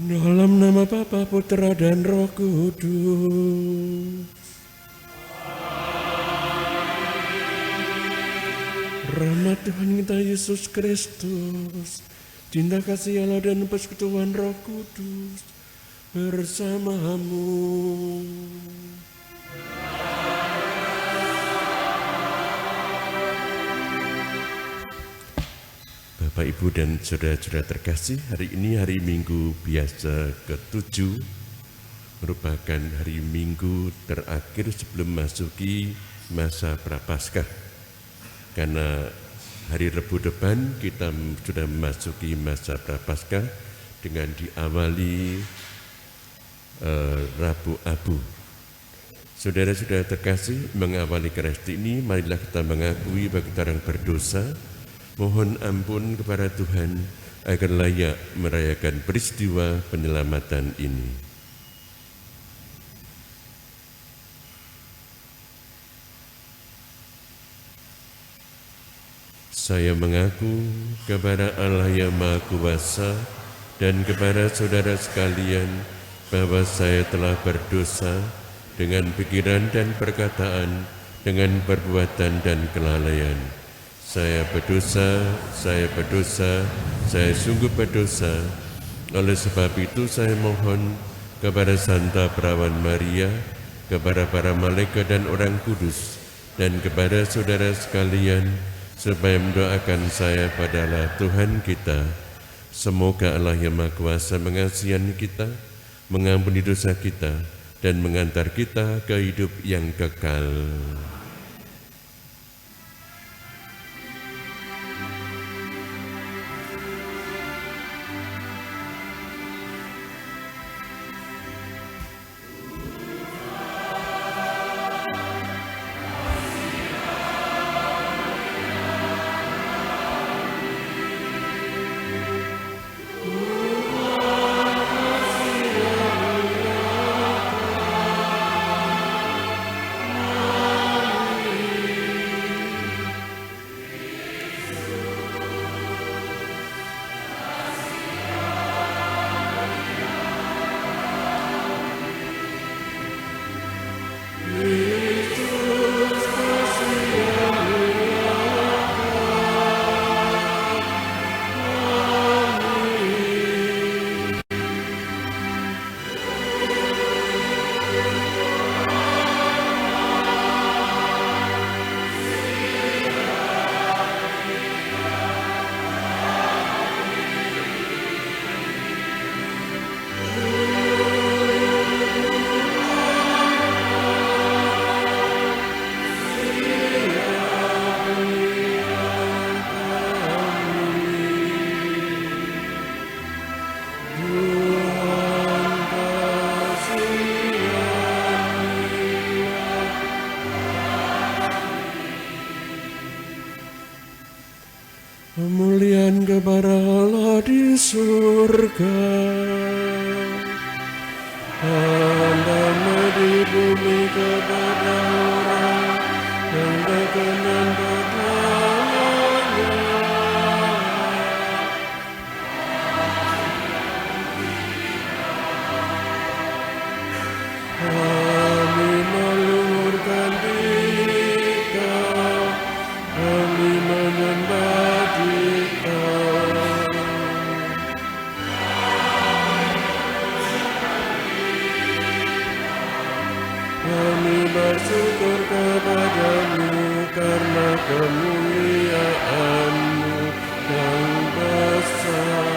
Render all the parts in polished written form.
Dalam nama Bapa, Putra, dan Roh Kudus. Rahmat Tuhan kita Yesus Kristus, cinta kasih Allah dan persekutuan Roh Kudus bersamamu. Bapak, Ibu, dan saudara-saudara terkasih, hari ini hari Minggu biasa ke-7, merupakan hari Minggu terakhir sebelum masuki masa Prapaskah. Karena hari Rebu depan kita sudah memasuki masa Prapaskah dengan diawali Rabu Abu. Saudara-saudara terkasih, mengawali Karisti ini, marilah kita mengakui bagi kita yang berdosa, mohon ampun kepada Tuhan agar layak merayakan peristiwa penyelamatan ini. Saya mengaku kepada Allah yang Maha Kuasa dan kepada saudara sekalian bahwa saya telah berdosa dengan pikiran dan perkataan, dengan perbuatan dan kelalaian. Saya berdosa, saya sungguh berdosa. Oleh sebab itu saya mohon kepada Santa Perawan Maria, kepada para malaikat dan orang kudus, dan kepada saudara sekalian, supaya mendoakan saya pada Allah Tuhan kita. Semoga Allah yang Maha Kuasa mengasihani kita, mengampuni dosa kita, dan mengantar kita ke hidup yang kekal. Kemuliaan kepada Allah di surga, damai di bumi kepada orang yang berkenan padanya. Kami meluhurkan Dikau, kami menyembah bersyukur kepadamu karena kemuliaan-Mu yang besar.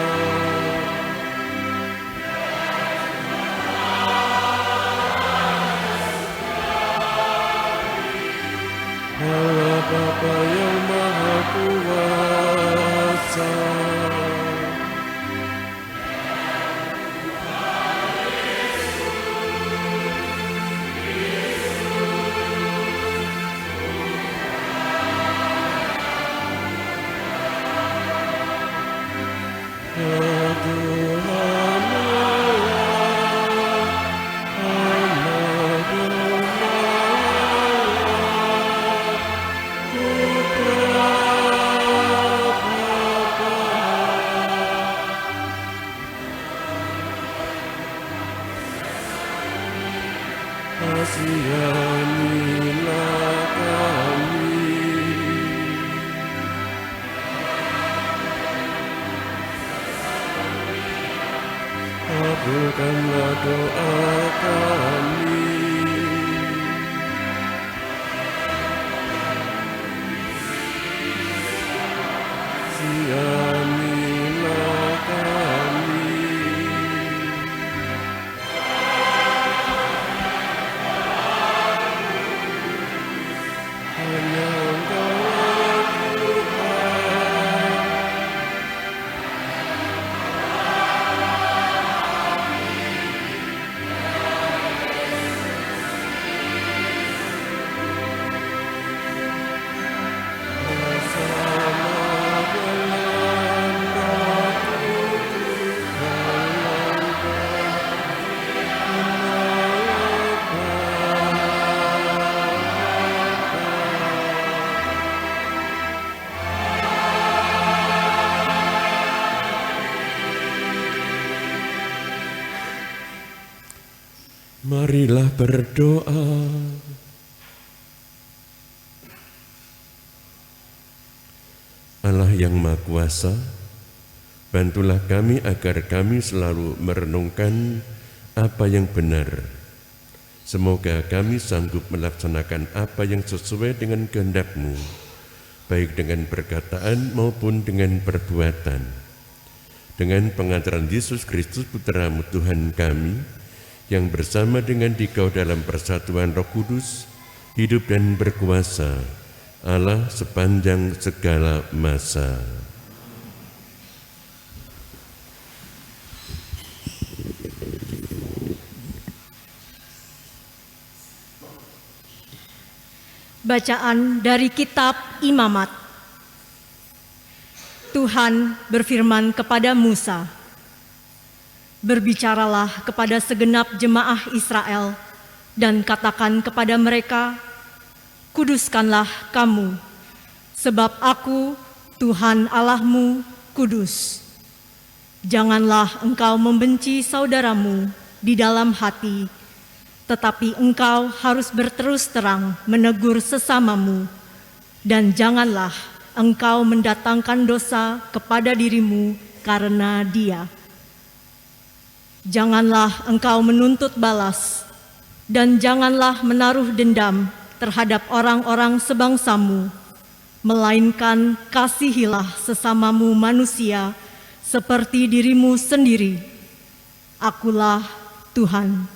Allah Bapa yang Maha Kuasa, Kasihanilah kami. Kabulkanlah doa kami. Kasihanilah kami. Hanya Engkau Tuhan. Marilah berdoa. Allah yang Maha Kuasa, bantulah kami agar kami selalu merenungkan apa yang benar. Semoga kami sanggup melaksanakan apa yang sesuai dengan kehendak-Mu, baik dengan perkataan maupun dengan perbuatan. Dengan pengajaran Yesus Kristus Putra-Mu Tuhan kami, yang bersama dengan Dikau dalam persatuan Roh Kudus, hidup dan berkuasa, Allah sepanjang segala masa. Bacaan dari Kitab Imamat. Tuhan berfirman kepada Musa, "Berbicaralah kepada segenap jemaah Israel dan katakan kepada mereka, kuduskanlah kamu, sebab Aku, Tuhan Allahmu, kudus. Janganlah engkau membenci saudaramu di dalam hati, tetapi engkau harus berterus terang menegur sesamamu, dan janganlah engkau mendatangkan dosa kepada dirimu karena dia. Janganlah engkau menuntut balas, dan janganlah menaruh dendam terhadap orang-orang sebangsamu, melainkan kasihilah sesamamu manusia seperti dirimu sendiri. Akulah Tuhan."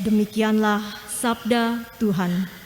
Demikianlah sabda Tuhan.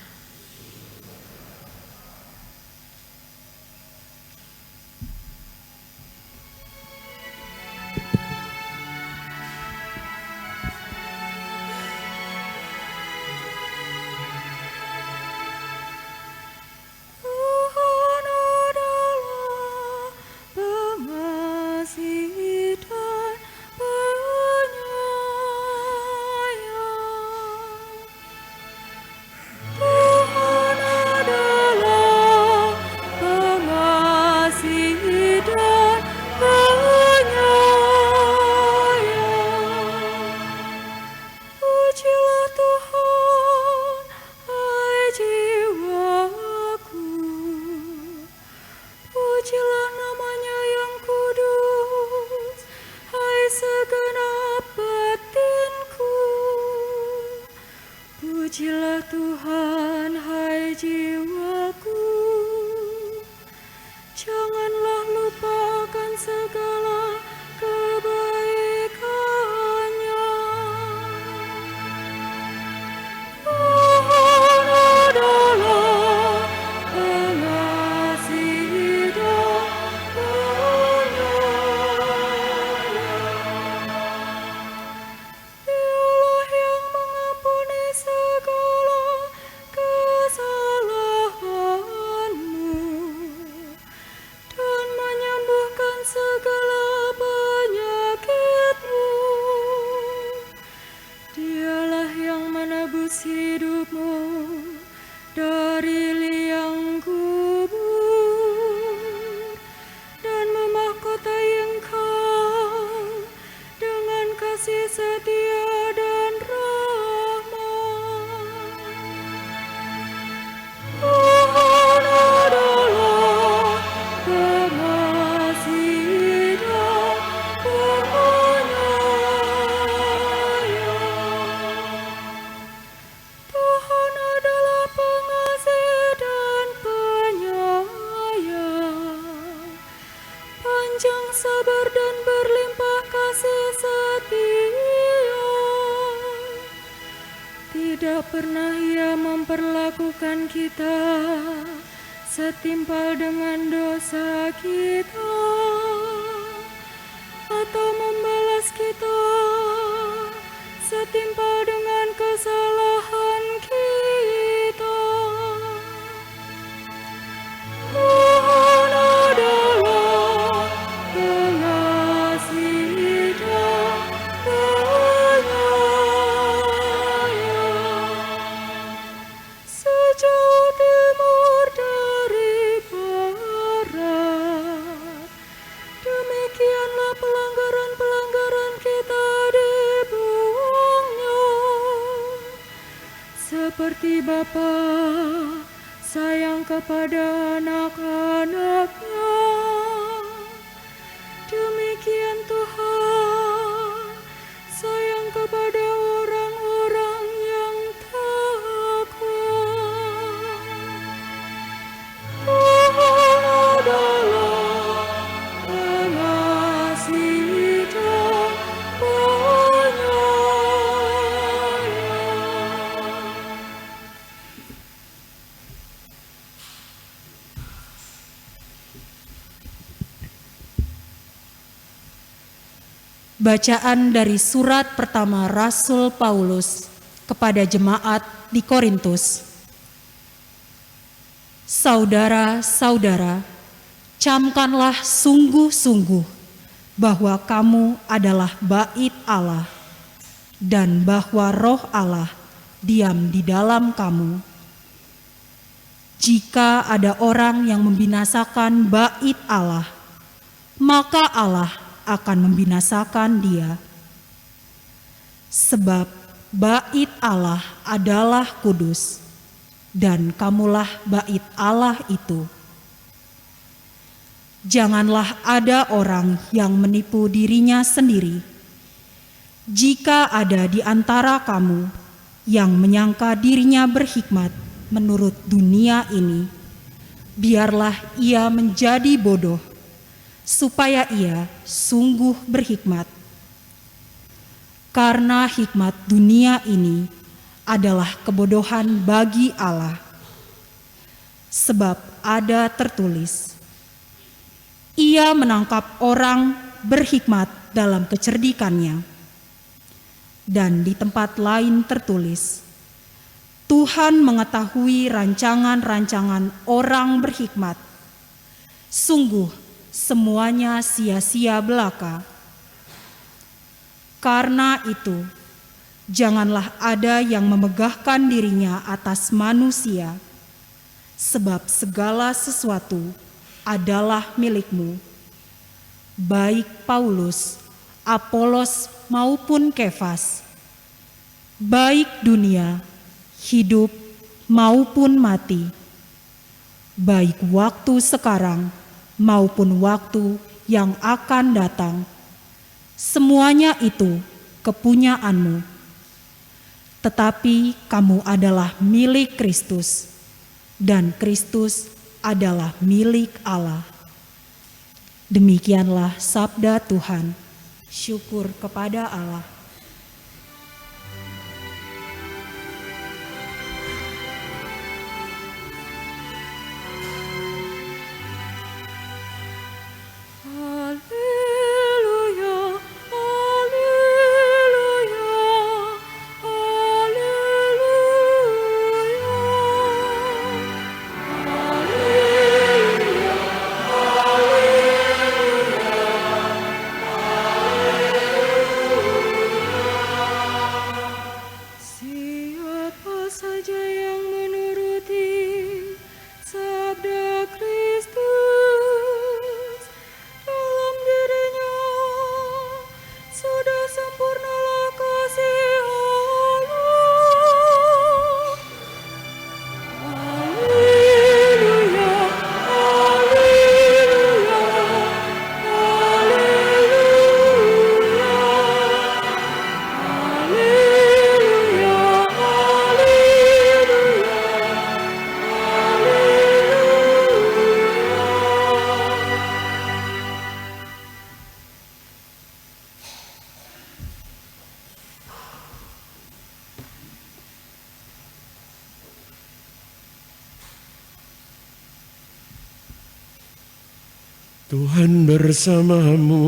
Pujilah Tuhan, hai jiwaku. Janganlah lupakan segala kebaikannya. Tuhan adalah pengasih dan penyayang. Dialah yang mengampuni segala kesalahanmu dan menyembuhkan segala tak pernah Ia memperlakukan kita setimpal dengan dosa kita, atau membalas kita setimpal dengan kesalahan kita. Tuhan adalah pengasih dan penyayang, sejauh timur dari barat, demikianlah pelanggaran-pelanggaran kita dibuangnya. Seperti Bapa sayang kepada anak-anaknya, demikian Tuhan sayang kepada orang-orang yang takut. Tuhan adalah pengasih dan penyayang. Bacaan dari surat pertama Rasul Paulus kepada jemaat di Korintus. Saudara-saudara, camkanlah sungguh-sungguh bahwa kamu adalah bait Allah dan bahwa Roh Allah diam di dalam kamu. Jika ada orang yang membinasakan bait Allah, maka Allah akan membinasakan dia. Sebab bait Allah adalah kudus, dan kamulah bait Allah itu. Janganlah ada orang yang menipu dirinya sendiri. Jika ada di antara kamu yang menyangka dirinya berhikmat menurut dunia ini, biarlah ia menjadi bodoh, supaya ia sungguh berhikmat. Karena hikmat dunia ini adalah kebodohan bagi Allah. Sebab ada tertulis, Ia menangkap orang berhikmat dalam kecerdikannya. Dan di tempat lain tertulis, Tuhan mengetahui rancangan-rancangan orang berhikmat. Sungguh, semuanya sia-sia belaka. Karena itu, janganlah ada yang memegahkan dirinya atas manusia, sebab segala sesuatu adalah milikmu, baik Paulus, Apolos maupun Kefas, baik dunia, hidup maupun mati, baik waktu sekarang maupun waktu yang akan datang, semuanya itu kepunyaanmu. Tetapi kamu adalah milik Kristus, dan Kristus adalah milik Allah. Demikianlah sabda Tuhan. Syukur kepada Allah. Haleluya, haleluya, haleluya, haleluya, haleluya. Tuhan bersamamu.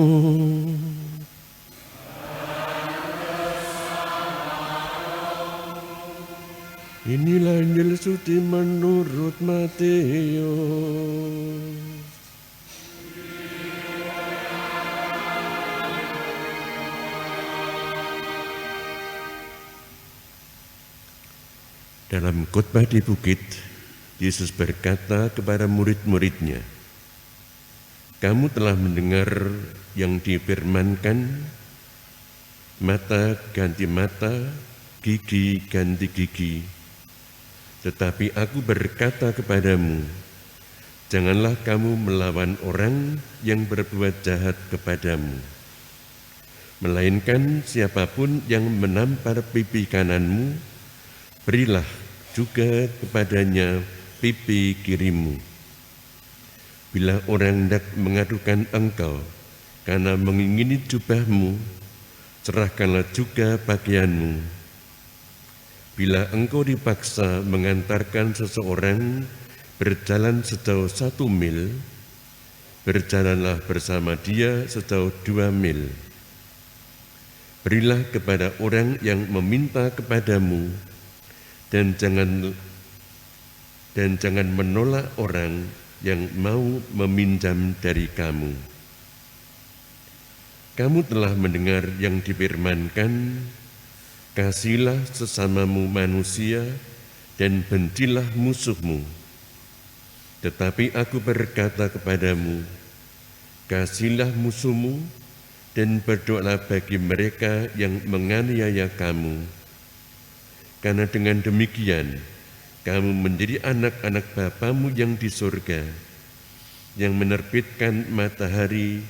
Inilah Injil suci menurut Matius. Dalam khotbah di bukit, Yesus berkata kepada murid-muridnya, "Kamu telah mendengar yang difirmankan, mata ganti mata, gigi ganti gigi. Tetapi aku berkata kepadamu, janganlah kamu melawan orang yang berbuat jahat kepadamu. Melainkan siapapun yang menampar pipi kananmu, berilah juga kepadanya pipi kirimu. Bila orang hendak mengadukan engkau karena mengingini jubahmu, serahkanlah juga pakaianmu. Bila engkau dipaksa mengantarkan seseorang berjalan sejauh 1 mil, berjalanlah bersama dia sejauh 2 mil. Berilah kepada orang yang meminta kepadamu, dan jangan menolak orang yang mau meminjam dari kamu. Kamu telah mendengar yang difirmankan, kasihilah sesamamu manusia dan bencilah musuhmu. Tetapi aku berkata kepadamu, kasihilah musuhmu dan berdoalah bagi mereka yang menganiaya kamu. Karena dengan demikian, kamu menjadi anak-anak Bapamu yang di surga, yang menerbitkan matahari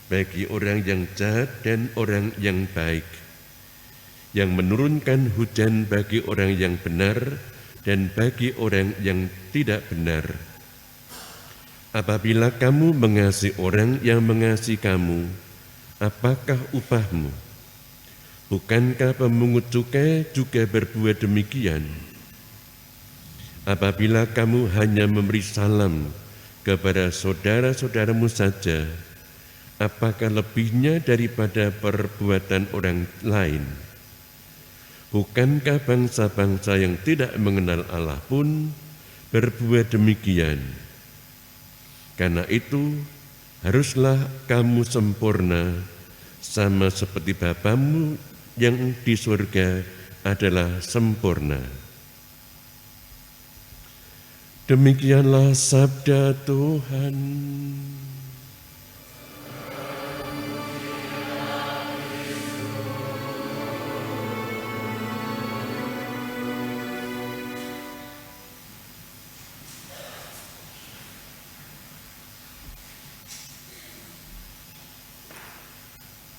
bagi orang yang jahat dan orang yang baik, yang menurunkan hujan bagi orang yang benar dan bagi orang yang tidak benar. Apabila kamu mengasihi orang yang mengasihi kamu, apakah upahmu? Bukankah pemungut cukai juga berbuat demikian? Apabila kamu hanya memberi salam kepada saudara-saudaramu saja, apakah lebihnya daripada perbuatan orang lain? Bukankah bangsa-bangsa yang tidak mengenal Allah pun berbuat demikian? Karena itu, haruslah kamu sempurna, sama seperti Bapamu yang di surga adalah sempurna. Demikianlah sabda Tuhan.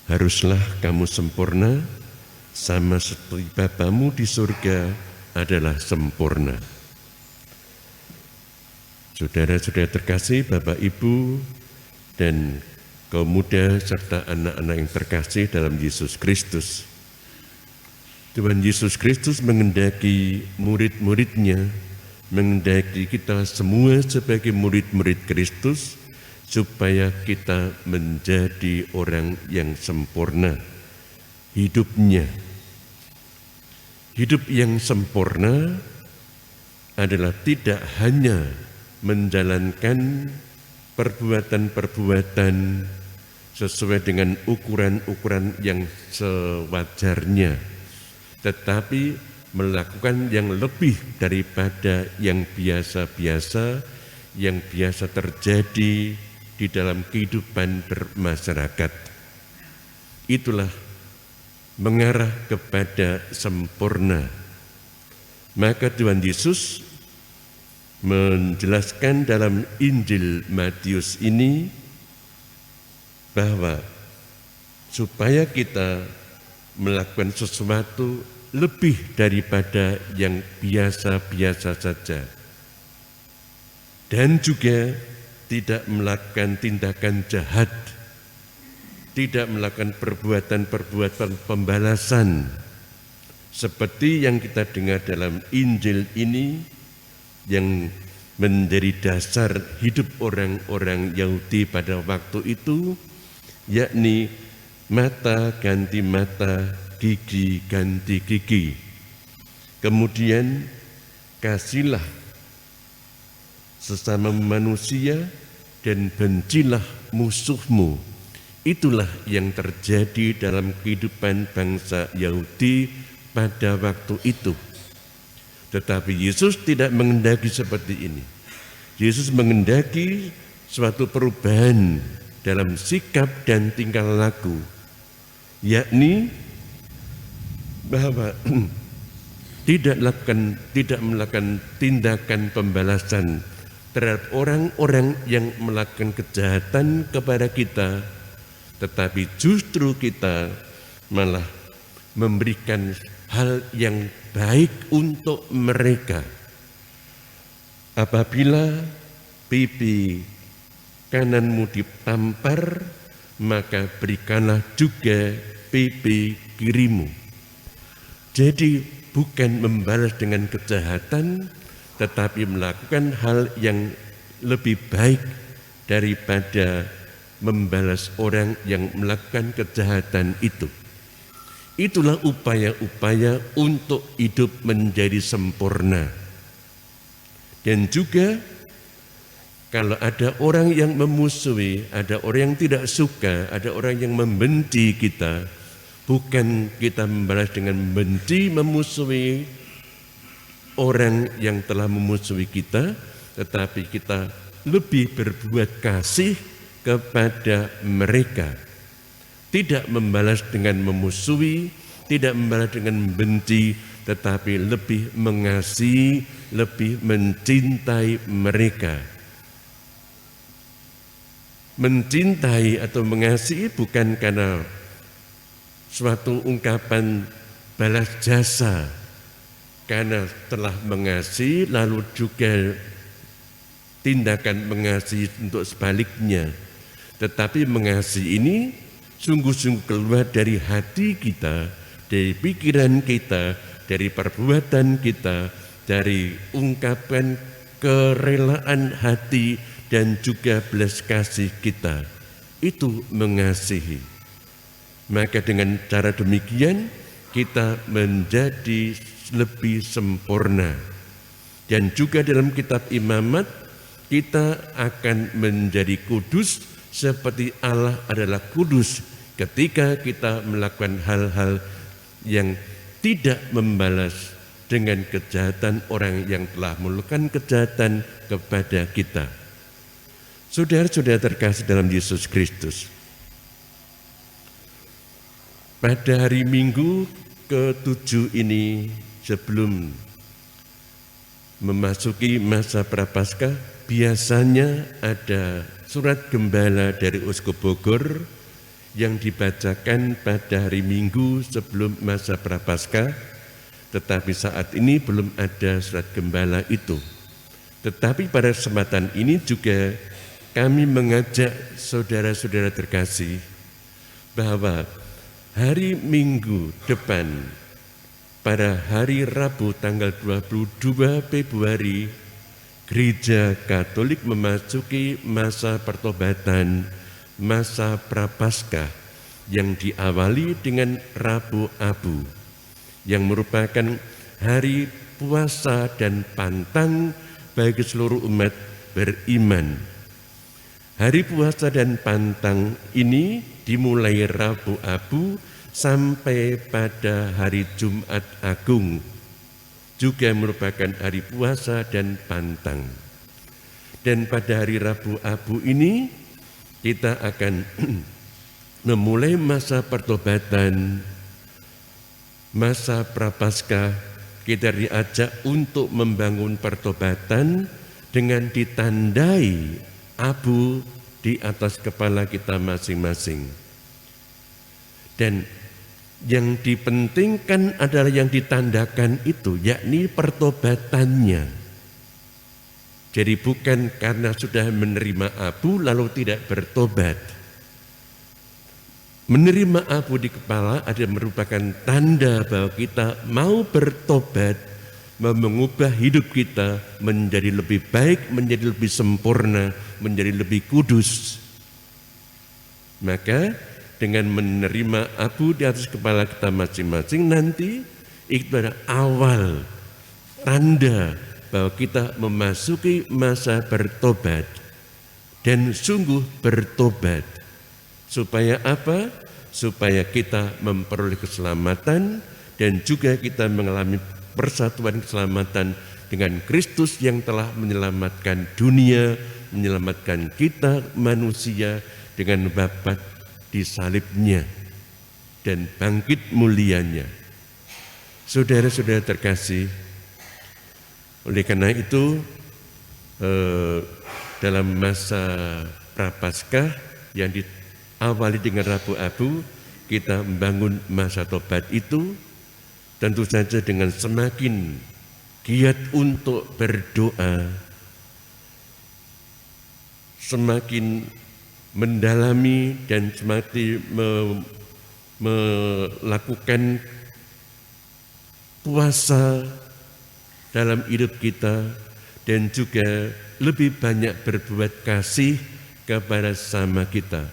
Haruslah kamu sempurna, sama seperti Bapamu di surga adalah sempurna. Saudara-saudara terkasih, Bapak, Ibu, dan kaum muda serta anak-anak yang terkasih dalam Yesus Kristus. Tuhan Yesus Kristus mengendaki murid-muridnya, mengendaki kita semua sebagai murid-murid Kristus, supaya kita menjadi orang yang sempurna hidupnya. Hidup yang sempurna adalah tidak hanya menjalankan perbuatan-perbuatan sesuai dengan ukuran-ukuran yang sewajarnya, tetapi melakukan yang lebih daripada yang biasa-biasa, yang biasa terjadi di dalam kehidupan bermasyarakat. Itulah mengarah kepada sempurna. Maka Tuhan Yesus menjelaskan dalam Injil Matius ini bahwa supaya kita melakukan sesuatu lebih daripada yang biasa-biasa saja, dan juga tidak melakukan tindakan jahat, tidak melakukan perbuatan-perbuatan pembalasan, seperti yang kita dengar dalam Injil ini, yang menjadi dasar hidup orang-orang Yahudi pada waktu itu, yakni mata ganti mata, gigi ganti gigi. Kemudian kasihlah sesama manusia dan bencilah musuhmu. Itulah yang terjadi dalam kehidupan bangsa Yahudi pada waktu itu. Tetapi Yesus tidak menghendaki seperti ini. Yesus menghendaki suatu perubahan dalam sikap dan tingkah laku, yakni bahwa tidak melakukan tindakan pembalasan terhadap orang-orang yang melakukan kejahatan kepada kita, tetapi justru kita malah memberikan hal yang baik untuk mereka. Apabila pipi kananmu ditampar, maka berikanlah juga pipi kirimu. Jadi bukan membalas dengan kejahatan, tetapi melakukan hal yang lebih baik daripada membalas orang yang melakukan kejahatan itu. Itulah upaya-upaya untuk hidup menjadi sempurna. Dan juga kalau ada orang yang memusuhi, ada orang yang tidak suka, ada orang yang membenci kita, bukan kita membalas dengan membenci, memusuhi orang yang telah memusuhi kita, tetapi kita lebih berbuat kasih kepada mereka. Tidak membalas dengan memusuhi, tidak membalas dengan membenci, tetapi lebih mengasihi, lebih mencintai mereka. Mencintai atau mengasihi bukan karena suatu ungkapan balas jasa, karena telah mengasihi lalu juga tindakan mengasihi untuk sebaliknya. Tetapi mengasihi ini sungguh-sungguh keluar dari hati kita, dari pikiran kita, dari perbuatan kita, dari ungkapan kerelaan hati dan juga belas kasih kita. Itu mengasihi. Maka dengan cara demikian kita menjadi lebih sempurna. Dan juga dalam kitab Imamat kita akan menjadi kudus seperti Allah adalah kudus ketika kita melakukan hal-hal yang tidak membalas dengan kejahatan orang yang telah melakukan kejahatan kepada kita. Saudara-saudara terkasih dalam Yesus Kristus, pada hari Minggu ke-7 ini sebelum memasuki masa Prapaskah, biasanya ada surat gembala dari Uskup Bogor yang dibacakan pada hari Minggu sebelum masa Prapaskah, tetapi saat ini belum ada surat gembala itu. Tetapi pada kesempatan ini juga kami mengajak saudara-saudara terkasih bahwa hari Minggu depan, pada hari Rabu tanggal 22 Februari, Gereja Katolik memasuki masa pertobatan, masa Prapaskah yang diawali dengan Rabu Abu, yang merupakan hari puasa dan pantang bagi seluruh umat beriman. Hari puasa dan pantang ini dimulai Rabu Abu sampai pada hari Jumat Agung, juga merupakan hari puasa dan pantang. Dan pada hari Rabu Abu ini kita akan memulai masa pertobatan, masa Prapaskah. Kita diajak untuk membangun pertobatan dengan ditandai abu di atas kepala kita masing-masing. Dan yang dipentingkan adalah yang ditandakan itu, yakni pertobatannya. Jadi bukan karena sudah menerima abu lalu tidak bertobat. Menerima abu di kepala ada merupakan tanda bahwa kita mau bertobat, mengubah hidup kita menjadi lebih baik, menjadi lebih sempurna, menjadi lebih kudus. Maka dengan menerima abu di atas kepala kita masing-masing nanti itu adalah awal tanda bahwa kita memasuki masa bertobat dan sungguh bertobat. Supaya apa? Supaya kita memperoleh keselamatan dan juga kita mengalami persatuan keselamatan dengan Kristus yang telah menyelamatkan dunia, menyelamatkan kita manusia dengan wafat di salibnya dan bangkit mulianya. Saudara-saudara terkasih, oleh karena itu dalam masa Prapaskah yang diawali dengan Rabu Abu, kita membangun masa tobat itu tentu saja dengan semakin giat untuk berdoa, semakin mendalami dan semakin melakukan puasa dalam hidup kita dan juga lebih banyak berbuat kasih kepada sesama kita.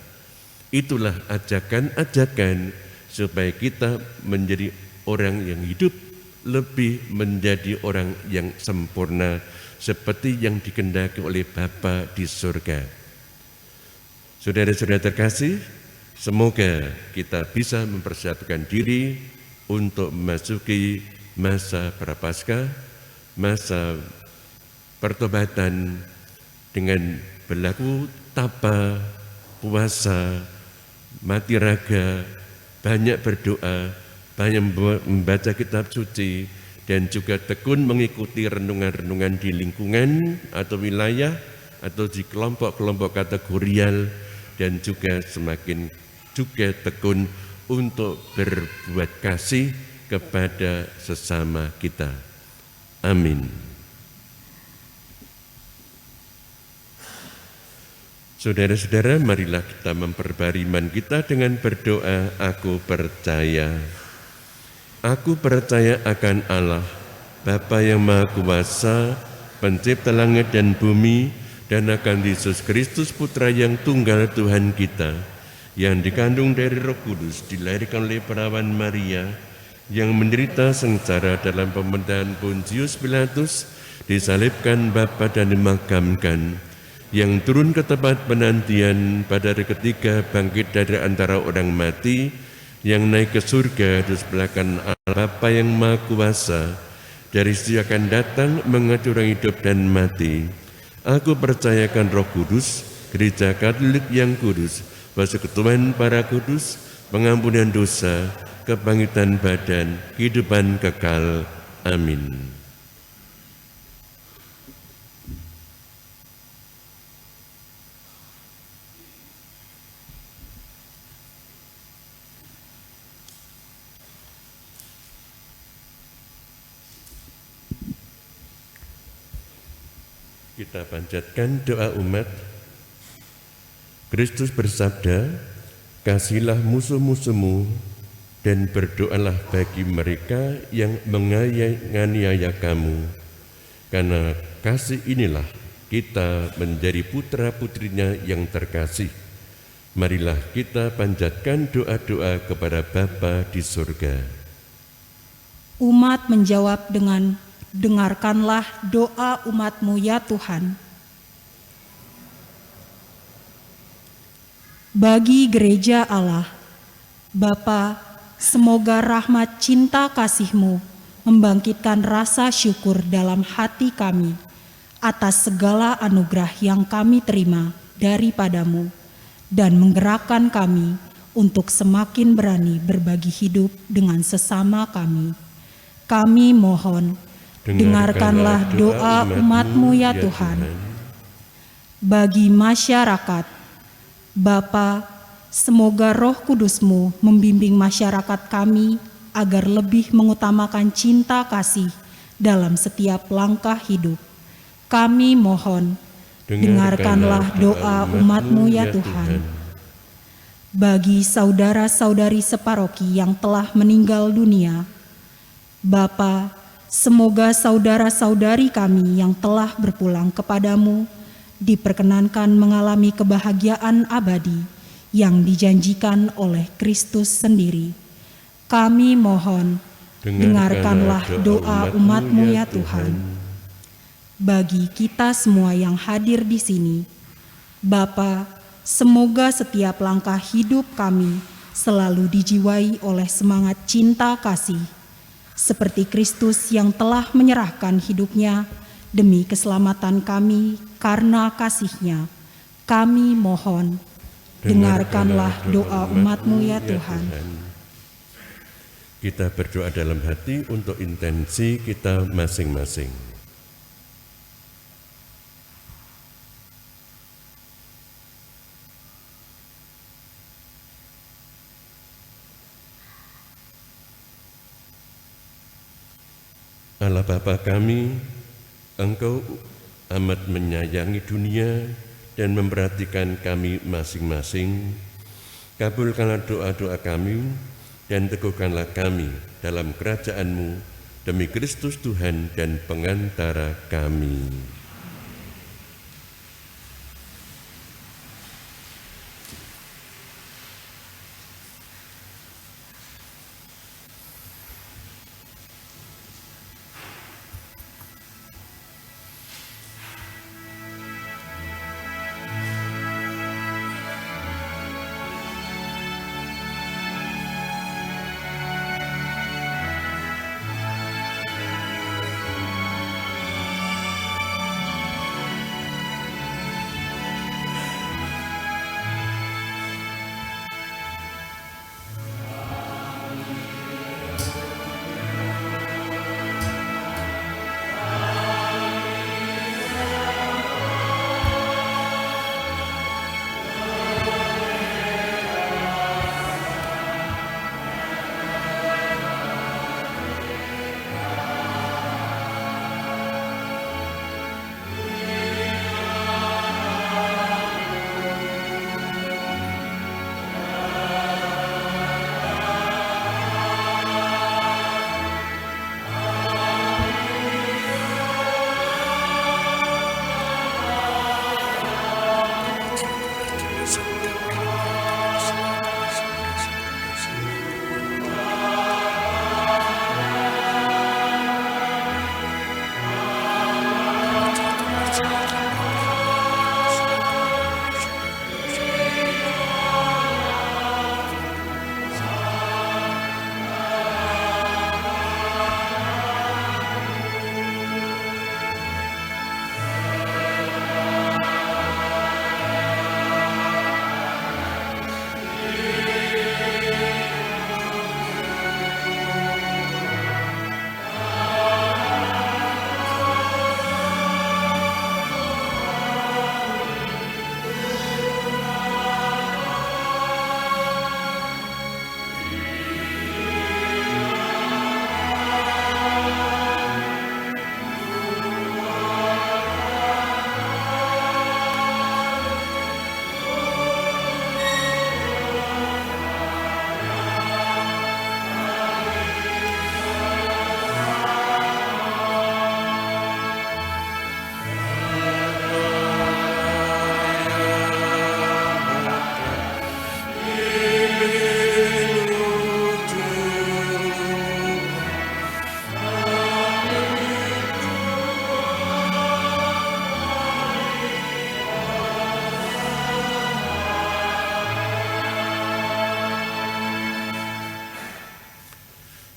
Itulah ajakan-ajakan supaya kita menjadi orang yang hidup lebih menjadi orang yang sempurna seperti yang dikehendaki oleh Bapa di surga. Saudara-saudara terkasih, semoga kita bisa mempersiapkan diri untuk memasuki masa Prapaskah, masa pertobatan dengan berlaku tapa, puasa, mati raga, banyak berdoa, banyak membaca kitab suci, dan juga tekun mengikuti renungan-renungan di lingkungan atau wilayah atau di kelompok-kelompok kategorial, dan juga semakin juga tekun untuk berbuat kasih kepada sesama kita. Amin. Saudara-saudara, marilah kita memperbarui iman kita dengan berdoa, aku percaya. Aku percaya akan Allah, Bapa yang Maha Kuasa, Pencipta langit dan bumi, dan akan Yesus Kristus, Putra yang tunggal Tuhan kita, yang dikandung dari Roh Kudus, dilahirkan oleh perawan Maria, yang menderita sengsara dalam pemerintahan Pontius Pilatus, disalibkan Bapa dan dimakamkan, yang turun ke tempat penantian pada hari ketiga, bangkit dari antara orang mati, yang naik ke surga di sebelah kanan Allah Bapa yang Maha Kuasa, dari situ akan datang mengadili orang hidup dan mati. Aku percayakan Roh Kudus, Gereja Katolik yang kudus, persekutuan para kudus, pengampunan dosa, kebangkitan badan, kehidupan kekal. Amin. Kita panjatkan doa umat. Kristus bersabda, kasihilah musuh-musuhmu dan berdoalah bagi mereka yang menganiaya kamu. Karena kasih inilah kita menjadi putra-putrinya yang terkasih. Marilah kita panjatkan doa-doa kepada Bapa di surga. Umat menjawab dengan, dengarkanlah doa umat-Mu ya Tuhan. Bagi gereja Allah, Bapa, semoga rahmat cinta kasih-Mu membangkitkan rasa syukur dalam hati kami atas segala anugerah yang kami terima daripada-Mu dan menggerakkan kami untuk semakin berani berbagi hidup dengan sesama kami. Kami mohon, dengarkanlah doa umat-Mu ya Tuhan. Bagi masyarakat, Bapa, semoga Roh Kudus-Mu membimbing masyarakat kami agar lebih mengutamakan cinta kasih dalam setiap langkah hidup. Kami mohon, dengarkanlah doa umat-Mu ya Tuhan. Bagi saudara-saudari separoki yang telah meninggal dunia, Bapa, semoga saudara-saudari kami yang telah berpulang kepadamu diperkenankan mengalami kebahagiaan abadi yang dijanjikan oleh Kristus sendiri. Kami mohon, dengarkanlah doa umat-Mu ya Tuhan. Bagi kita semua yang hadir di sini, Bapa, semoga setiap langkah hidup kami selalu dijiwai oleh semangat cinta kasih, seperti Kristus yang telah menyerahkan hidupnya demi keselamatan kami karena kasih-Nya. Kami mohon, dengarkanlah doa umat-Mu ya Tuhan. Kita berdoa dalam hati untuk intensi kita masing-masing. Allah Bapa kami, Engkau amat menyayangi dunia dan memperhatikan kami masing-masing. Kabulkanlah doa-doa kami dan teguhkanlah kami dalam kerajaan-Mu demi Kristus Tuhan dan pengantara kami.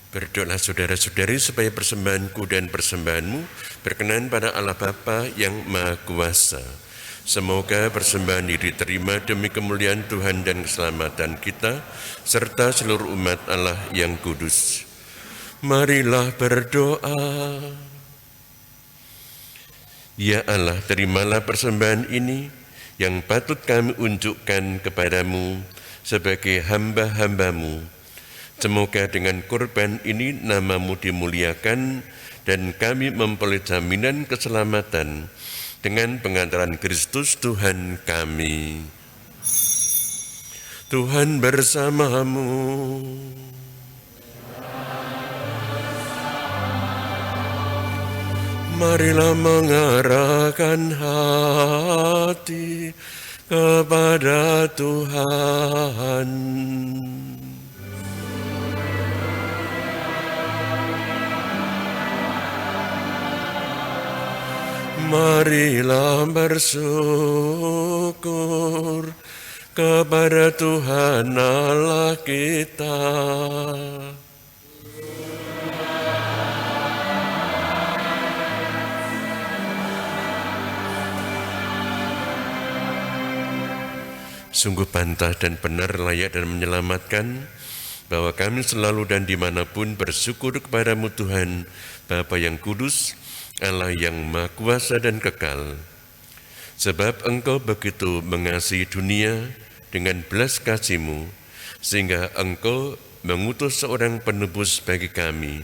Berdoalah saudara-saudari supaya persembahanku dan persembahanmu berkenan pada Allah Bapa yang Maha Kuasa. Semoga persembahan ini diterima demi kemuliaan Tuhan dan keselamatan kita, serta seluruh umat Allah yang kudus. Marilah berdoa. Ya Allah, terimalah persembahan ini yang patut kami unjukkan kepadamu sebagai hamba-hambamu. Semoga dengan korban ini nama-Mu dimuliakan dan kami memperoleh jaminan keselamatan dengan pengantaran Kristus Tuhan kami. Tuhan bersamamu. Marilah mengarahkan hati kepada Tuhan. Marilah bersyukur kepada Tuhan Allah kita. Sungguh pantas dan benar, layak dan menyelamatkan, bahwa kami selalu dan dimanapun bersyukur kepadamu Tuhan, Bapa yang kudus, Allah yang maha kuasa dan kekal. Sebab Engkau begitu mengasihi dunia dengan belas kasih-Mu, sehingga Engkau mengutus seorang penebus bagi kami.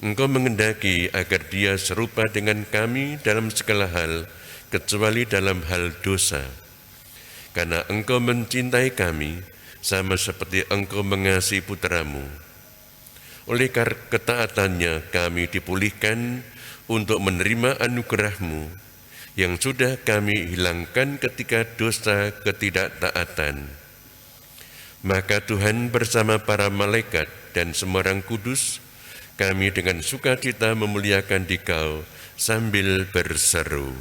Engkau mengendaki agar dia serupa dengan kami dalam segala hal, kecuali dalam hal dosa. Karena Engkau mencintai kami, sama seperti Engkau mengasihi putra-Mu. Oleh ketaatannya kami dipulihkan untuk menerima anugerah-Mu, yang sudah kami hilangkan ketika dosa ketidaktaatan. Maka Tuhan bersama para malaikat dan semua orang kudus, kami dengan sukacita memuliakan Dikau sambil berseru.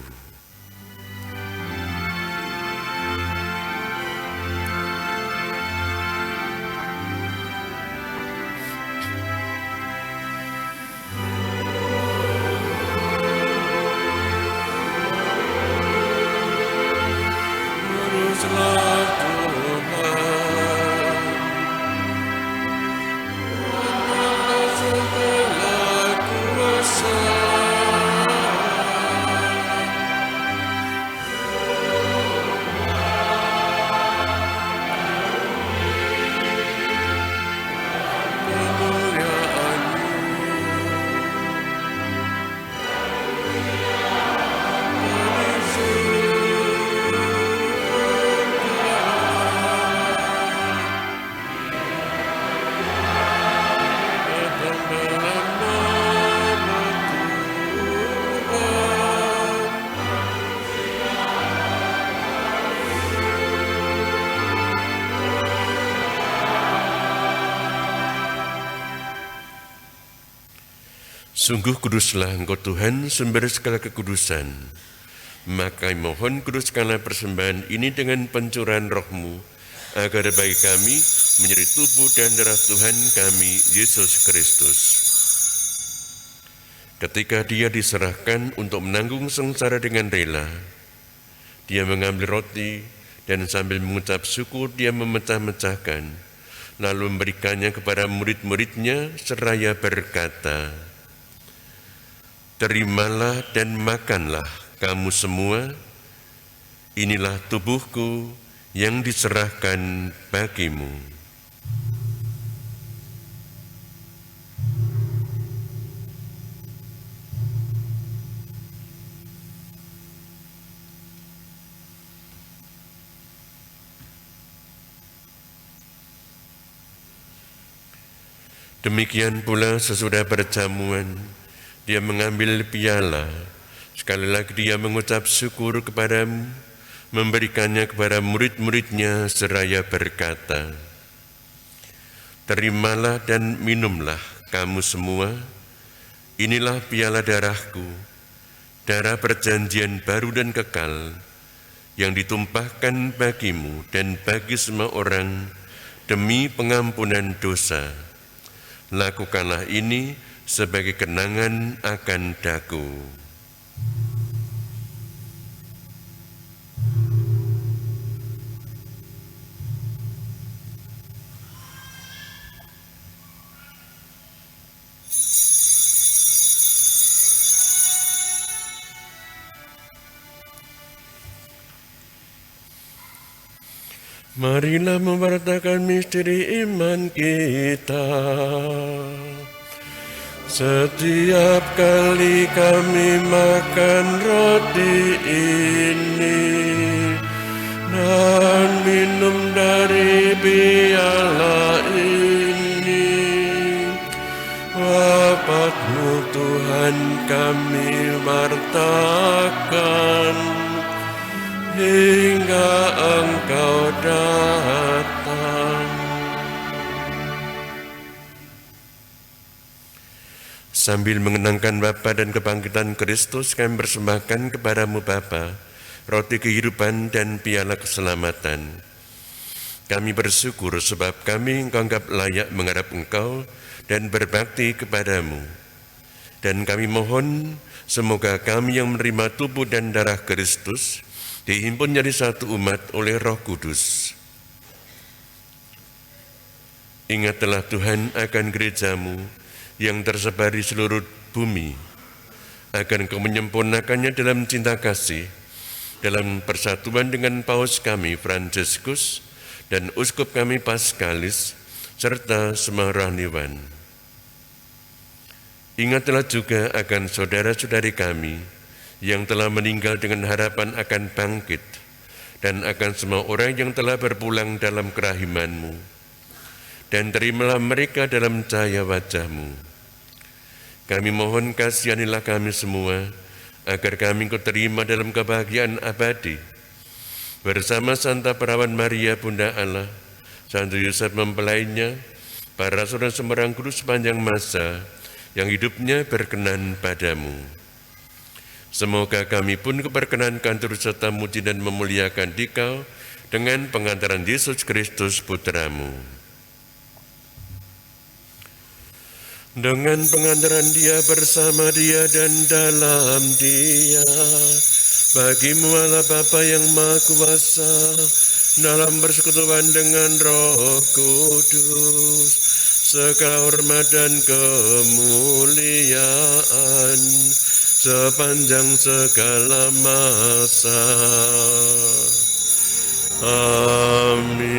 Sungguh kuduslah Engkau Tuhan, sumber segala kekudusan. Maka mohon kuduskanlah persembahan ini dengan pencurahan Roh-Mu, agar bagi kami menjadi tubuh dan darah Tuhan kami, Yesus Kristus. Ketika dia diserahkan untuk menanggung sengsara dengan rela, dia mengambil roti dan sambil mengucap syukur dia memecah-mecahkan, lalu memberikannya kepada murid-muridnya seraya berkata, "Terimalah dan makanlah kamu semua, inilah tubuhku yang diserahkan bagimu." Demikian pula sesudah perjamuan, dia mengambil piala, sekali lagi dia mengucap syukur kepadamu, memberikannya kepada murid-muridnya seraya berkata, "Terimalah dan minumlah kamu semua, inilah piala darahku, darah perjanjian baru dan kekal, yang ditumpahkan bagimu dan bagi semua orang demi pengampunan dosa. Lakukanlah ini sebagai kenangan akan daku." Marilah memberitakan misteri iman kita. Setiap kali kami makan roti ini dan minum dari piala ini, wafat-Mu Tuhan akan kami wartakan hingga Engkau datang. Sambil mengenangkan Bapa dan kebangkitan Kristus, kami persembahkan kepadamu Bapa, roti kehidupan dan piala keselamatan. Kami bersyukur sebab kami Engkau anggap layak menghadap Engkau dan berbakti kepadamu. Dan kami mohon semoga kami yang menerima tubuh dan darah Kristus dihimpun jadi satu umat oleh Roh Kudus. Ingatlah Tuhan akan gerejamu yang tersebar di seluruh bumi, agar Engkau menyempurnakannya dalam cinta kasih, dalam persatuan dengan Paus kami Fransiskus dan Uskup kami Paskalis, serta semua rohaniwan. Ingatlah juga akan saudara-saudari kami yang telah meninggal dengan harapan akan bangkit, dan akan semua orang yang telah berpulang dalam kerahiman-Mu, dan terimalah mereka dalam cahaya wajah-Mu. Kami mohon kasihanilah kami semua, agar kami Engkau terima dalam kebahagiaan abadi, bersama Santa Perawan Maria Bunda Allah, Santo Yosef mempelainya, para rasul dan semua orang kudus sepanjang masa yang hidupnya berkenan padamu. Semoga kami pun keperkenankan turut serta muji dan memuliakan Dikau dengan pengantaran Yesus Kristus Putramu. Dengan pengantaran Dia, bersama Dia, dan dalam Dia, bagimu Allah Bapa yang Maha Kuasa, dalam persekutuan dengan Roh Kudus, segala hormat dan kemuliaan sepanjang segala masa. Amin.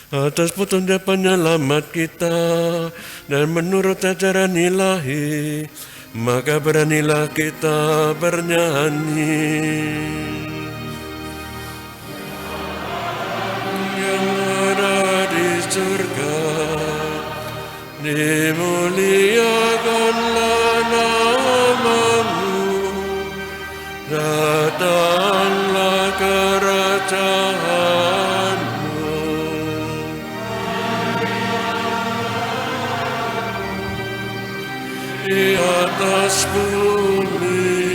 Atas petunjuk penyelamat kita dan menurut ajaran ilahi, maka beranilah kita bernyanyi. Yang ada di surga, dimuliakanlah nama-Mu, datanglah kerajaan-Mu. Di atas bumi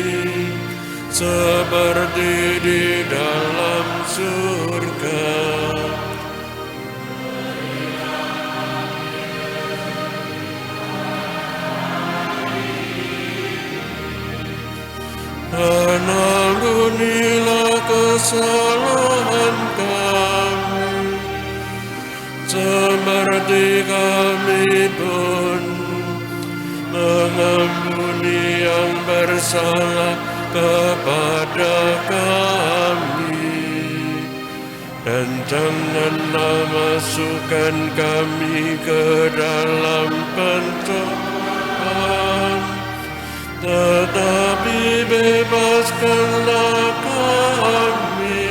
seperti di dalam surga. Dan ampunilah kesalahan kami, seperti kami pun mengampuni yang bersalah kepada kami, dan janganlah masukkan kami ke dalam pencobaan, tetapi bebaskanlah kami.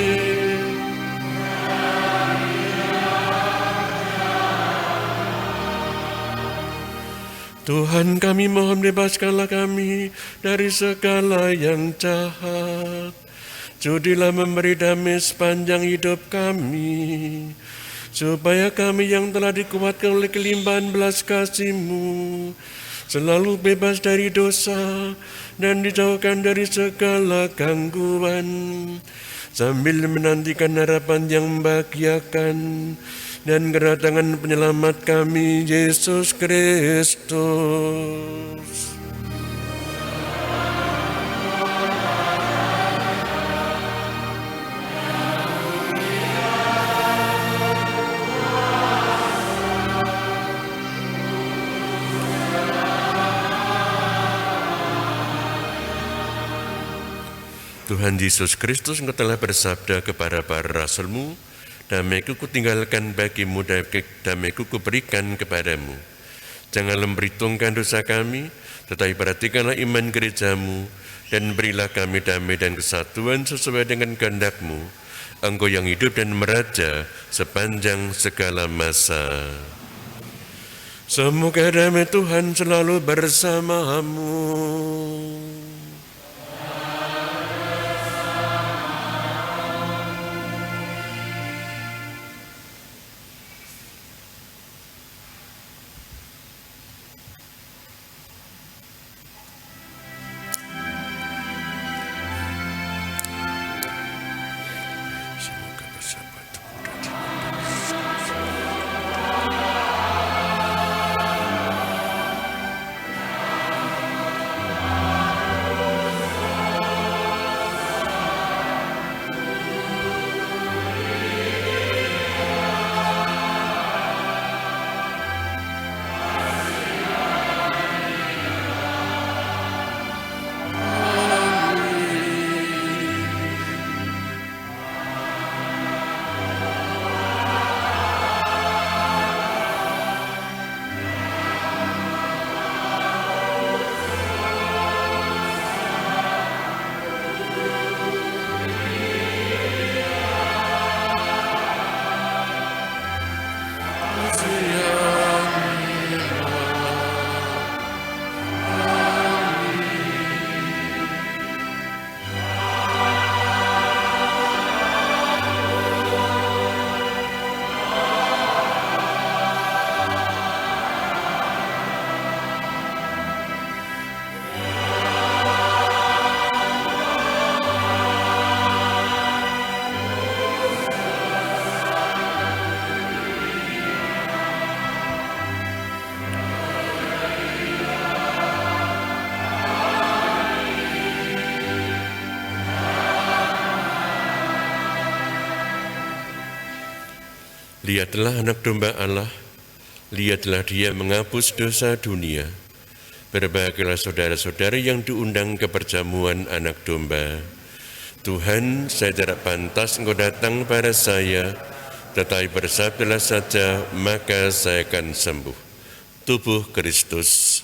Tuhan kami mohon bebaskanlah kami dari segala yang jahat. Sudilah memberi damai sepanjang hidup kami, supaya kami yang telah dikuatkan oleh kelimpahan belas kasih-Mu selalu bebas dari dosa dan dijauhkan dari segala gangguan, sambil menantikan harapan yang membahagiakan dan kedatangan penyelamat kami, Yesus Kristus. Tuhan Yesus Kristus, Engkau telah bersabda kepada para rasul-Mu, damai-Ku kutinggalkan bagimu, damai-Ku kuberikan kepadamu. Janganlah memperhitungkan dosa kami, tetapi perhatikanlah iman gereja-Mu, dan berilah kami damai dan kesatuan sesuai dengan kehendak-Mu, Engkau yang hidup dan meraja sepanjang segala masa. Semoga damai Tuhan selalu bersamamu. Semoga bersama Lihatlah anak domba Allah, lihatlah dia menghapus dosa dunia. Berbahagialah saudara-saudara yang diundang ke perjamuan anak domba. Tuhan, saya tidak pantas Engkau datang pada saya, tetapi bersabdalah saja, maka saya akan sembuh. Tubuh Kristus.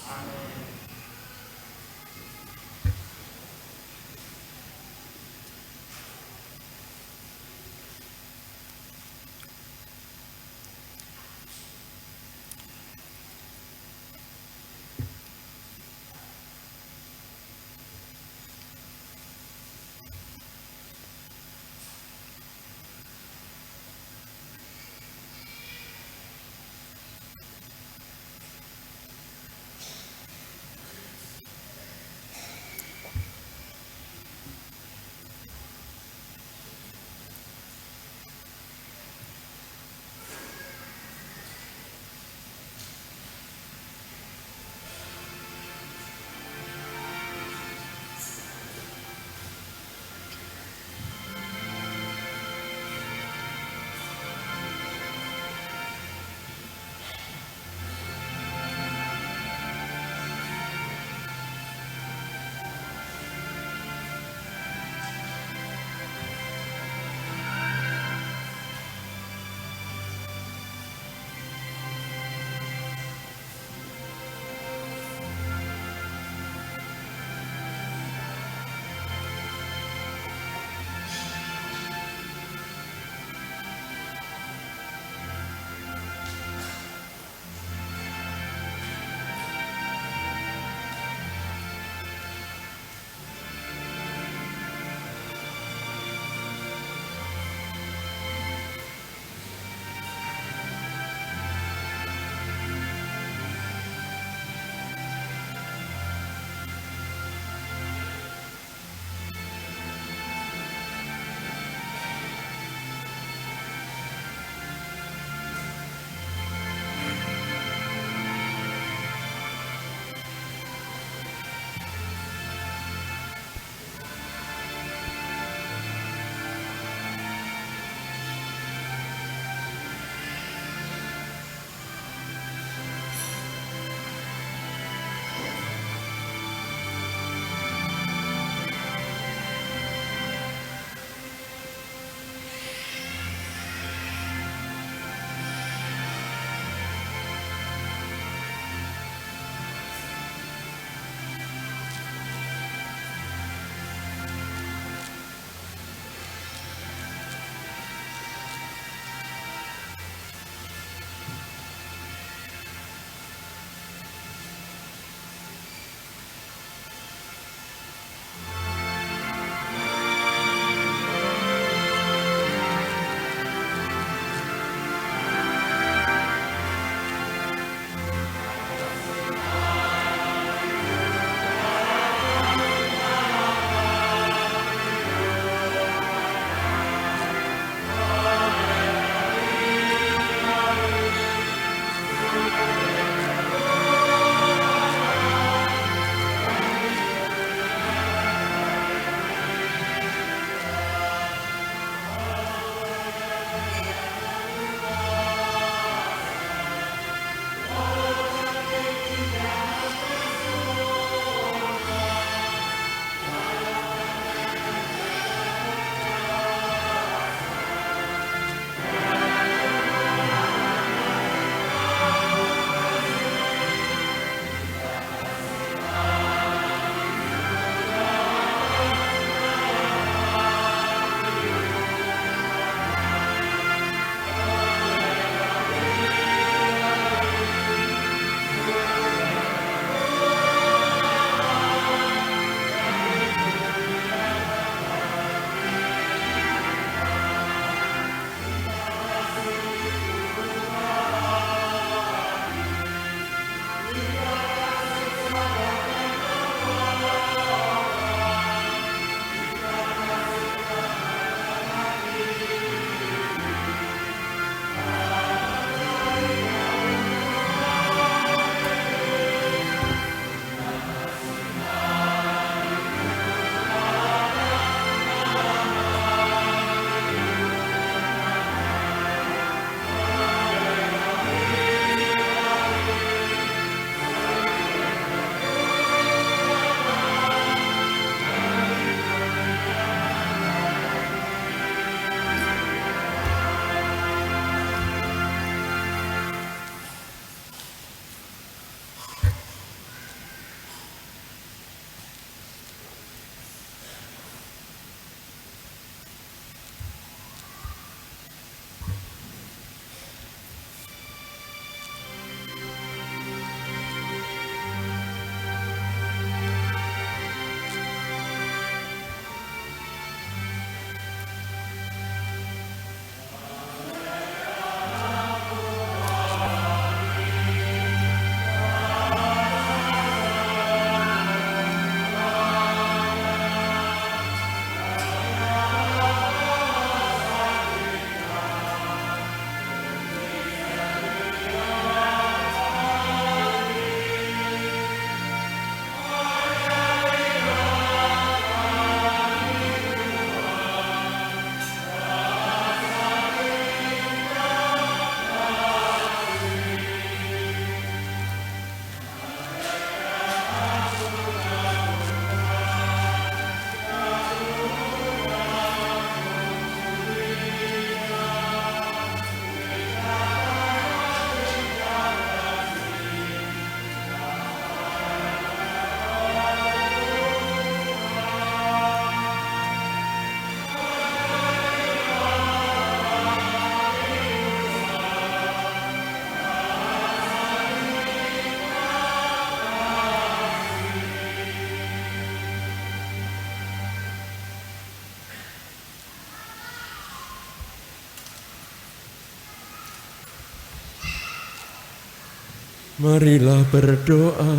Marilah berdoa.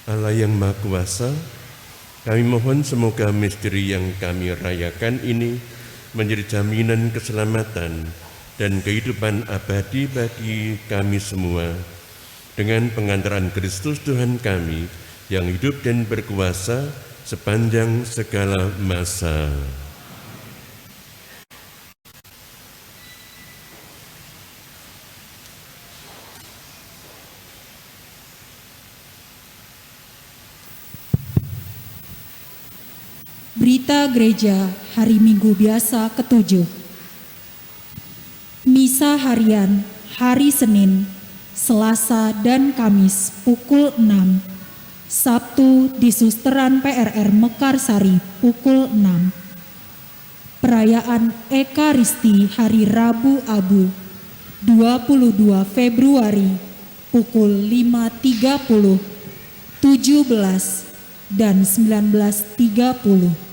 Allah yang Maha Kuasa, kami mohon semoga misteri yang kami rayakan ini menjadi jaminan keselamatan dan kehidupan abadi bagi kami semua. Dengan pengantaran Kristus Tuhan kami yang hidup dan berkuasa sepanjang segala masa. Berita Gereja Hari Minggu Biasa ke-7. Misa harian hari Senin, Selasa dan Kamis pukul 6. Sabtu di Susteran PRR Mekarsari pukul 6. Perayaan Ekaristi Hari Rabu Abu 22 Februari pukul 5.30, 17 dan 19.30.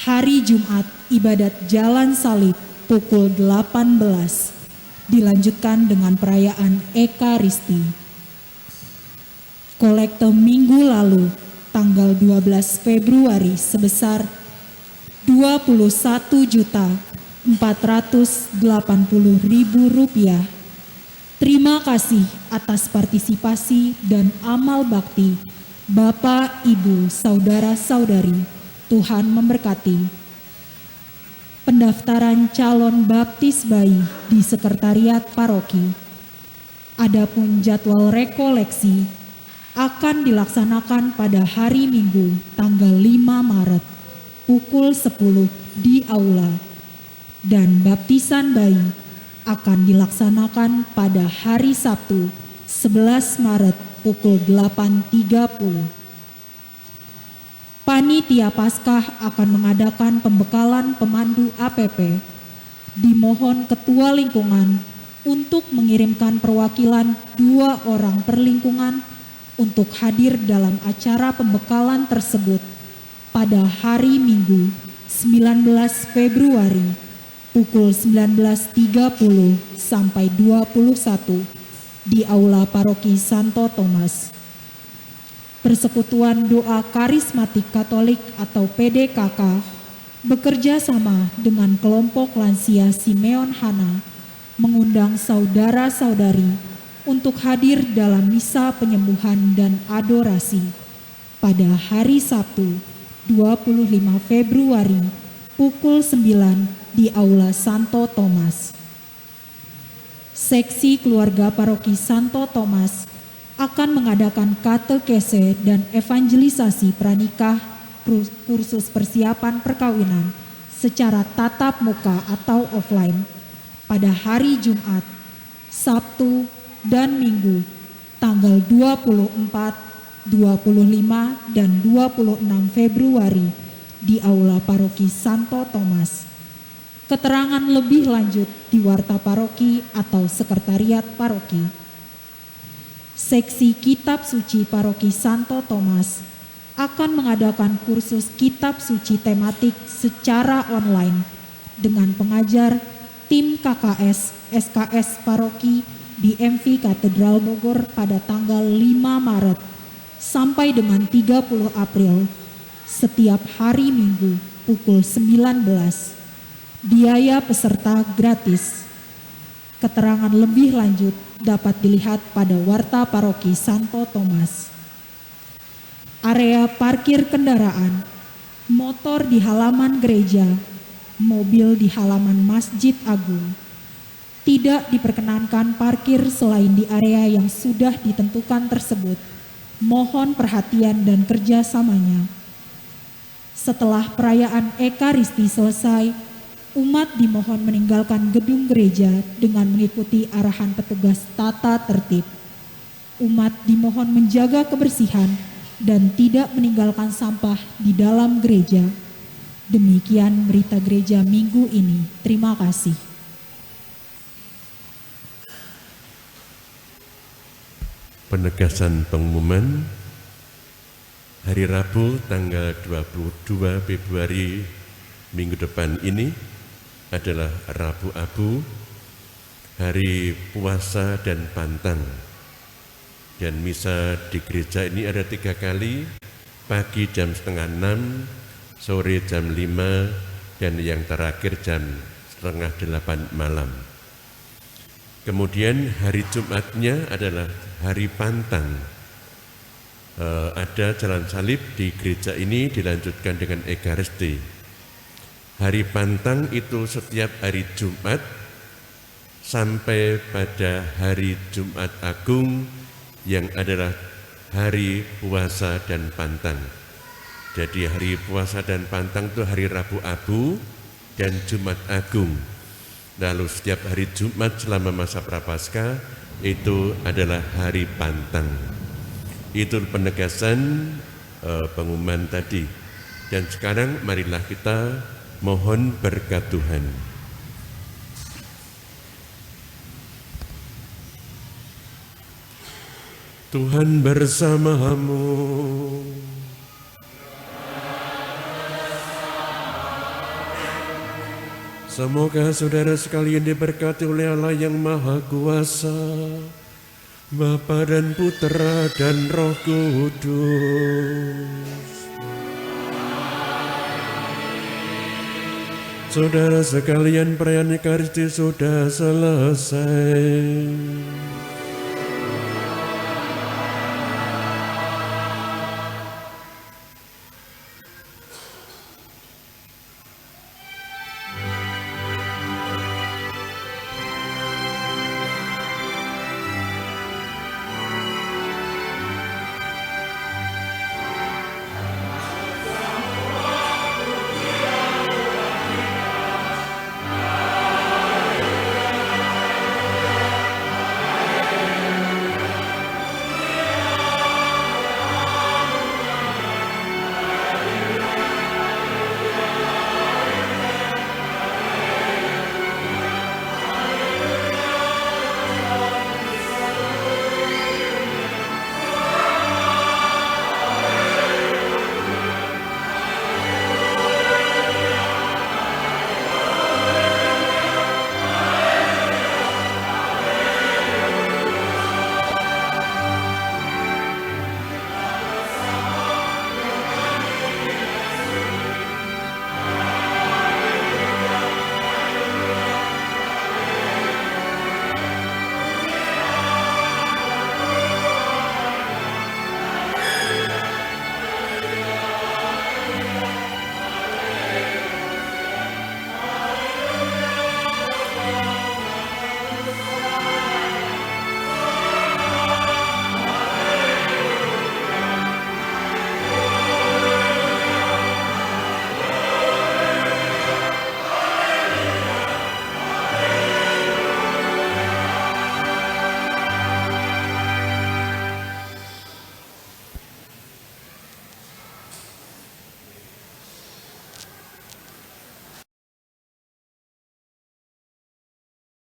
Hari Jumat ibadat Jalan Salib pukul 18, dilanjutkan dengan perayaan Ekaristi. Kolekte minggu lalu tanggal 12 Februari sebesar Rp21.480.000. Terima kasih atas partisipasi dan amal bakti Bapak, Ibu, Saudara-saudari. Tuhan memberkati. Pendaftaran calon baptis bayi di Sekretariat Paroki. Adapun jadwal rekoleksi akan dilaksanakan pada hari Minggu tanggal 5 Maret pukul 10 di aula, dan baptisan bayi akan dilaksanakan pada hari Sabtu 11 Maret pukul 8.30. Panitia Paskah akan mengadakan pembekalan pemandu APP. Dimohon Ketua Lingkungan untuk mengirimkan perwakilan 2 orang per lingkungan untuk hadir dalam acara pembekalan tersebut pada hari Minggu 19 Februari pukul 19.30 sampai 21 di Aula Paroki Santo Thomas. Persekutuan Doa Karismatik Katolik atau PDKK bekerja sama dengan kelompok lansia Simeon Hana mengundang saudara-saudari untuk hadir dalam misa penyembuhan dan adorasi pada hari Sabtu 25 Februari pukul 9 di Aula Santo Thomas. Seksi Keluarga Paroki Santo Thomas akan mengadakan katekese dan evangelisasi pranikah, kursus persiapan perkawinan secara tatap muka atau offline pada hari Jumat, Sabtu, dan Minggu tanggal 24, 25, dan 26 Februari di Aula Paroki Santo Thomas. Keterangan lebih lanjut di Warta Paroki atau Sekretariat Paroki. Seksi Kitab Suci Paroki Santo Thomas akan mengadakan kursus Kitab Suci tematik secara online dengan pengajar tim KKS SKS Paroki di MV Katedral Bogor pada tanggal 5 Maret sampai dengan 30 April setiap hari Minggu pukul 19. Biaya peserta gratis. Keterangan lebih lanjut dapat dilihat pada Warta Paroki Santo Thomas. Area parkir kendaraan, motor di halaman gereja, mobil di halaman Masjid Agung. Tidak diperkenankan parkir selain di area yang sudah ditentukan tersebut. Mohon perhatian dan kerjasamanya. Setelah perayaan Ekaristi selesai, umat dimohon meninggalkan gedung gereja dengan mengikuti arahan petugas tata tertib. Umat dimohon menjaga kebersihan dan tidak meninggalkan sampah di dalam gereja. Demikian berita gereja minggu ini. Terima kasih. Penegasan pengumuman hari Rabu tanggal 22 Februari minggu depan ini adalah Rabu Abu, hari puasa dan pantang. Dan misa di gereja ini ada 3 kali, pagi jam 5:30, sore jam 5, dan yang terakhir jam 7:30 malam. Kemudian hari Jumatnya adalah hari pantang. Ada jalan salib di gereja ini dilanjutkan dengan Ekaristi. Hari pantang itu setiap hari Jumat sampai pada hari Jumat Agung yang adalah hari puasa dan pantang. Jadi hari puasa dan pantang itu hari Rabu Abu dan Jumat Agung. Lalu setiap hari Jumat selama masa Prapaskah itu adalah hari pantang. Itu penegasan pengumuman tadi. Dan sekarang marilah kita mohon berkat Tuhan. Tuhan bersamamu. Semoga saudara sekalian diberkati oleh Allah yang Maha Kuasa, Bapa dan Putra dan Roh Kudus. Saudara sekalian, perayaan Ekaristi sudah selesai.